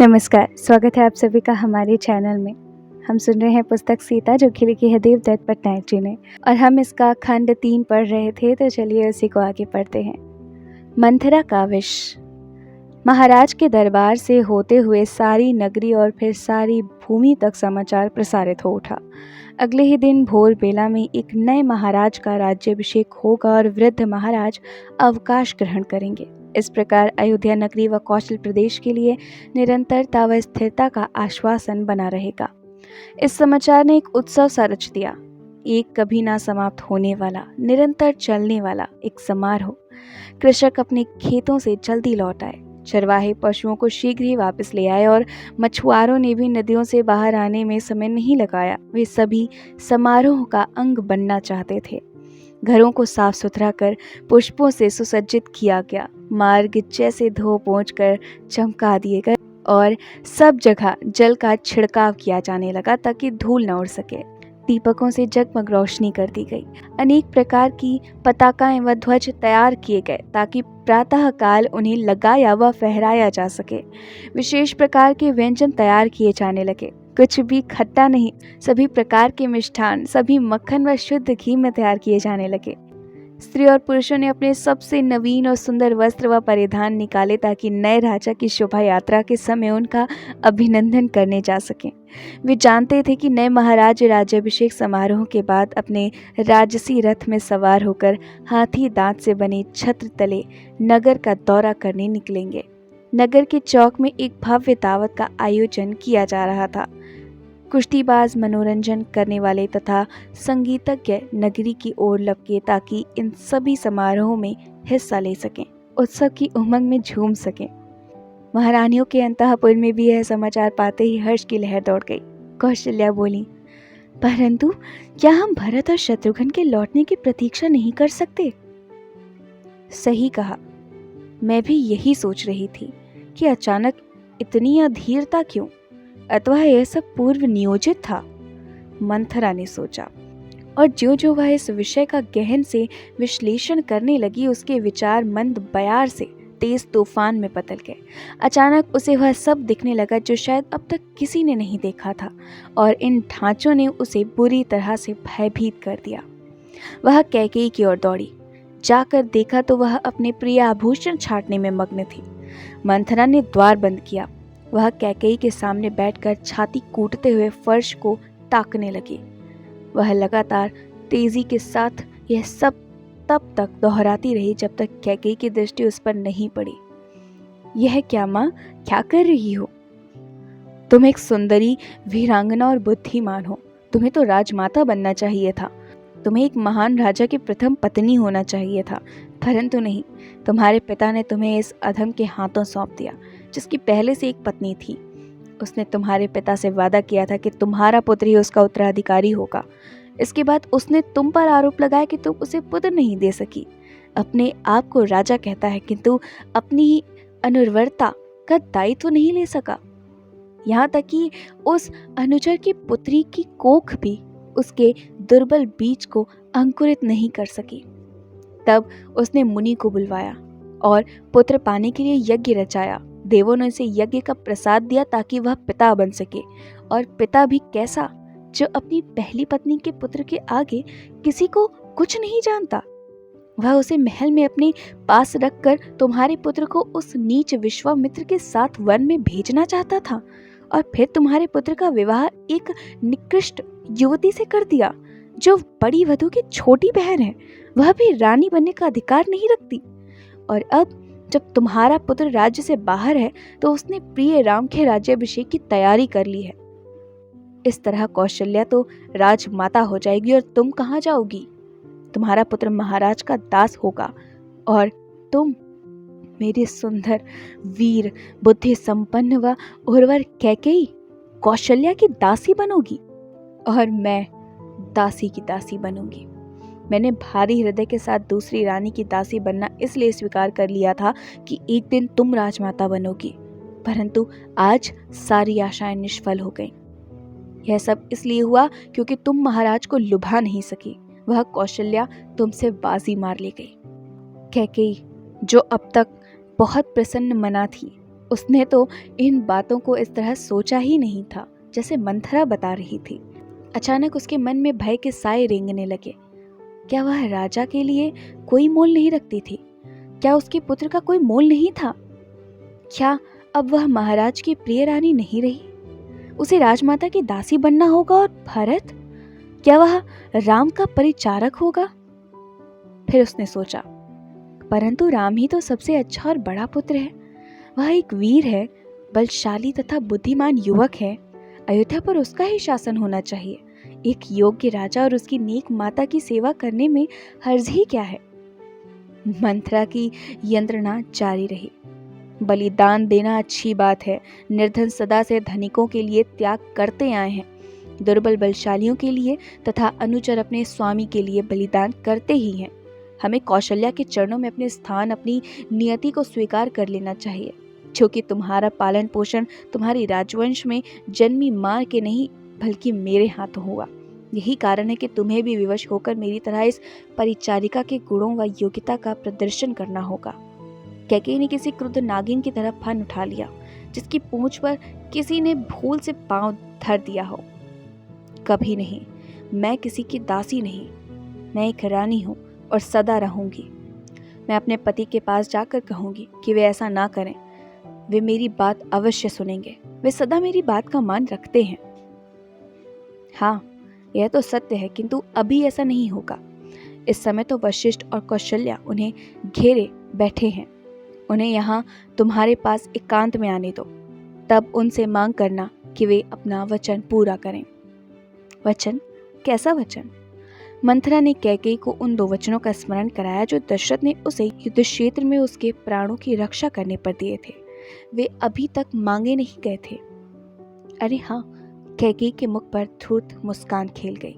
नमस्कार, स्वागत है आप सभी का हमारे चैनल में। हम सुन रहे हैं पुस्तक सीता जो कि लिखी है देवदत्त पटनायक जी ने और हम इसका खंड 3 पढ़ रहे थे, तो चलिए उसी को आगे पढ़ते हैं। मंथरा का विष। महाराज के दरबार से होते हुए सारी नगरी और फिर सारी भूमि तक समाचार प्रसारित हो उठा। अगले ही दिन भोर बेला में एक नए महाराज का राज्याभिषेक होगा और वृद्ध महाराज अवकाश ग्रहण करेंगे। इस प्रकार अयोध्या नगरी व कौशल प्रदेश के लिए निरंतरता व स्थिरता का आश्वासन बना रहेगा। इस समाचार ने एक उत्सव सा रच दिया, एक कभी ना समाप्त होने वाला, निरंतर चलने वाला एक समारोह। कृषक अपने खेतों से जल्दी लौट आए, चरवाहे पशुओं को शीघ्र ही वापस ले आए और मछुआरों ने भी नदियों से बाहर आने में समय नहीं लगाया। वे सभी समारोह का अंग बनना चाहते थे। घरों को साफ सुथरा कर पुष्पों से सुसज्जित किया गया, मार्ग जैसे धो पोंछ कर चमका दिए गए और सब जगह जल का छिड़काव किया जाने लगा ताकि धूल न उड़ सके। दीपकों से जगमग रोशनी कर दी गई। अनेक प्रकार की पताकाएं व ध्वज तैयार किए गए ताकि प्रातः काल उन्हें लगाया व फहराया जा सके। विशेष प्रकार के व्यंजन तैयार किए जाने लगे। कुछ भी खट्टा नहीं, सभी प्रकार के मिष्ठान, सभी मक्खन व शुद्ध घी में तैयार किए जाने लगे। स्त्री और पुरुषों ने अपने सबसे नवीन और सुंदर वस्त्र व परिधान निकाले ताकि नए राजा की शोभा यात्रा के समय उनका अभिनंदन करने जा सकें। वे जानते थे कि नए महाराज राज्याभिषेक समारोह के बाद अपने राजसी रथ में सवार होकर हाथी दांत से बने छत्र तले नगर का दौरा करने निकलेंगे। नगर के चौक में एक भव्य दावत का आयोजन किया जा रहा था। कुश्तीबाज, मनोरंजन करने वाले तथा संगीतज्ञ नगरी की ओर लपके ताकि इन सभी समारोहों में हिस्सा ले सकें, उत्सव की उमंग में झूम सकें। महारानियों के अंतःपुर में भी यह समाचार पाते ही हर्ष की लहर दौड़ गई। कौशल्या बोली, परंतु क्या हम भरत और शत्रुघ्न के लौटने की प्रतीक्षा नहीं कर सकते? सही कहा, मैं भी यही सोच रही थी कि अचानक इतनी अधीरता क्यों, अथवा यह सब पूर्व नियोजित था। मंथरा ने सोचा और ज्यों ज्यों वह इस विषय का गहन से विश्लेषण करने लगी, उसके विचार मंद बयार से तेज तूफान में बदल गए। अचानक उसे वह सब दिखने लगा जो शायद अब तक किसी ने नहीं देखा था, और इन ढांचों ने उसे बुरी तरह से भयभीत कर दिया। वह कैकेयी की ओर दौड़ी। जाकर देखा तो वह अपने प्रिय आभूषण छांटने में मग्न थी। मंथरा ने द्वार बंद किया। वह कैकेयी के सामने बैठकर छाती कूटते हुए फर्श को ताकने लगी। वह लगातार तेजी के साथ यह सब तब तक दोहराती रही जब तक कैकेयी की दृष्टि उस पर नहीं पड़ी। यह क्या माँ, क्या कर रही हो? तुम एक सुंदरी, वीरांगना और बुद्धिमान हो। तुम्हें तो राजमाता बनना चाहिए था। तुम्हें एक महान राजा की प्रथम पत्नी होना चाहिए था, परंतु नहीं। तुम्हारे पिता ने तुम्हें इस अधम के हाथों सौंप दिया जिसकी पहले से एक पत्नी थी। उसने तुम्हारे पिता से वादा किया था कि तुम्हारा पुत्र ही उसका उत्तराधिकारी होगा। इसके बाद उसने तुम पर आरोप लगाया कि तुम उसे पुत्र नहीं दे सकी। अपने आप को राजा कहता है किंतु अपनी ही अनुर्वरता का दायित्व नहीं ले सका। यहाँ तक कि उस अनुचर की पुत्री की कोख भी उसके दुर्बल बीज को अंकुरित नहीं कर सकी। तब उसने मुनि को बुलवाया और पुत्र पाने के लिए यज्ञ रचाया। देवों ने उसे यज्ञ का प्रसाद दिया ताकि वह पिता बन सके, और पिता भी कैसा, जो अपनी पहली पत्नी के पुत्र के आगे किसी को कुछ नहीं जानता। वह उसे महल में अपने पास रखकर तुम्हारे पुत्र को उस नीच विश्वामित्र के साथ वन में भेजना चाहता था, और फिर तुम्हारे पुत्र का विवाह एक निकृष्ट युवती से कर दिया जो बड़ी वधू की छोटी बहन है, वह भी रानी बनने का अधिकार नहीं रखती। और अब जब तुम्हारा पुत्र राज्य से बाहर है तो उसने प्रिय राम के राज्याभिषेक की तैयारी कर ली है। इस तरह कौशल्या तो राजमाता हो जाएगी और तुम कहाँ जाओगी? तुम्हारा पुत्र महाराज का दास होगा और तुम मेरी सुंदर, वीर, बुद्धि संपन्न व उर्वर कैकेयी कौशल्या की दासी बनोगी, और मैं दासी की दासी बनूंगी। मैंने भारी हृदय के साथ दूसरी रानी की दासी बनना इसलिए स्वीकार कर लिया था कि एक दिन तुम राजमाता बनोगी, परंतु आज सारी आशाएं निष्फल हो गईं। यह सब इसलिए हुआ क्योंकि तुम महाराज को लुभा नहीं सकी। वह कौशल्या तुमसे बाजी मार ले गई। कैकेयी, जो अब तक बहुत प्रसन्न मना थी, उसने तो इन बातों को इस तरह सोचा ही नहीं था जैसे मंथरा बता रही थी। अचानक उसके मन में भय के साए रेंगने लगे। क्या वह राजा के लिए कोई मोल नहीं रखती थी? क्या उसके पुत्र का कोई मोल नहीं था? क्या अब वह महाराज की प्रिय रानी नहीं रही? उसे राजमाता की दासी बनना होगा। और भरत, क्या वह राम का परिचारक होगा? फिर उसने सोचा, परंतु राम ही तो सबसे अच्छा और बड़ा पुत्र है। वह एक वीर है, बलशाली तथा बुद्धिमान युवक है। अयोध्या पर उसका ही शासन होना चाहिए। एक योग्य राजा और उसकी नेक माता की सेवा करने में हर्ज ही क्या है? मंथरा की यंत्रणा जारी रही। बलिदान देना अच्छी बात है। निर्धन सदा से धनिकों के लिए त्याग करते आए हैं। दुर्बल बलशालियों के लिए तथा अनुचर अपने स्वामी के लिए बलिदान करते ही हैं। हमें कौशल्या के चरणों में अपने स्थान, अपनी नियति को स्वीकार कर लेना चाहिए, क्योंकि तुम्हारा पालन पोषण तुम्हारी राजवंश में जन्मी मां के नहीं बल्कि मेरे हाथों हुआ। यही कारण है कि तुम्हें भी विवश होकर मेरी तरह इस परिचारिका के गुणों व योग्यता का प्रदर्शन करना होगा। कैकेयी ने किसी क्रुद्ध नागिन की तरह फन उठा लिया, जिसकी पूंछ पर किसी ने भूल से पांव धर दिया हो। कभी नहीं, मैं किसी की दासी नहीं, मैं एक रानी हूँ और सदा रहूंगी। मैं अपने पति के पास जाकर कहूंगी कि वे ऐसा ना करें। वे मेरी बात अवश्य सुनेंगे। वे सदा मेरी बात का मान रखते हैं। हाँ, यह तो सत्य है, किंतु अभी ऐसा नहीं होगा। इस समय तो वशिष्ठ और कौशल्या उन्हें घेरे बैठे हैं। उन्हें यहाँ तुम्हारे पास एकांत में आने दो, तब उनसे मांग करना कि वे अपना वचन पूरा करें। वचन? कैसा वचन? मंथरा ने कैकेयी को उन 2 वचनों का स्मरण कराया जो दशरथ ने उसे युद्ध क्षेत्र में उसके प्राणों की रक्षा करने पर दिए थे। वे अभी तक मांगे नहीं गए थे। अरे हाँ, कैकेयी के मुख पर धूर्त मुस्कान खेल गई।